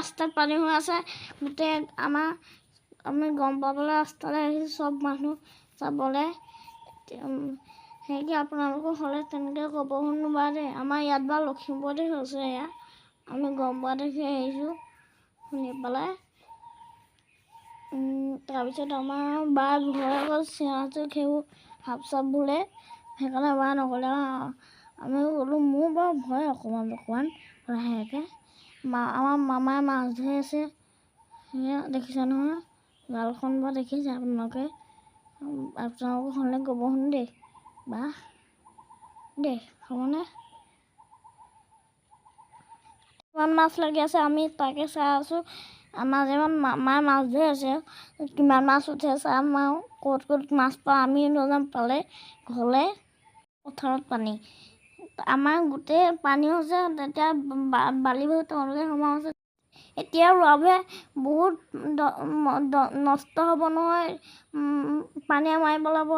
ৰাস্তাত পানী হৈ আছে গোটেই আমি গম পাবলৈ ৰাস্তালৈ আহিছোঁ চব মানুহ চাবলৈ সেইকে আপোনালোকৰ হ'লে তেনেকৈ ক'ব শুনোবা দেই আমাৰ ইয়াত বাৰু লখিমপুৰতে হৈছে এয়া আমি গম পোৱা দেখি আহিছোঁ শুনি পেলাই তাৰপিছত আমাৰ বা ঘৰৰ আগত চিঞাটো সেইবোৰ সাপ চাপ বোলে সেইকাৰণে বা নগ'লে আমি গ'লোঁ মোৰ বাৰু ভয় অকণমান লাহেকৈ আমাৰ মামাই মাছ ধৰি আছে সেয়া দেখিছে নহয় জালখন বা দেখিছে আপোনালোকে হ'লে ক'ব শুনো দেই বা দেই হ'বনে কিমান মাছ লাগি আছে আমি তাকে চাই আছোঁ আমাৰ যেমান মামাই মাছ ধৰি আছে কিমান মাছ উঠে চাম আৰু ক'ত মাছ পাওঁ আমি নাযাম পালে ঘৰলৈ পথাৰত পানী আমাৰ গোটেই পানী হৈছে তেতিয়া বালি হৈ তললৈ সোমাই হৈছে এতিয়া ৰোৱাবোৰে বহুত নষ্ট হ'ব নহয় পানীয়ে মাৰি পেলাব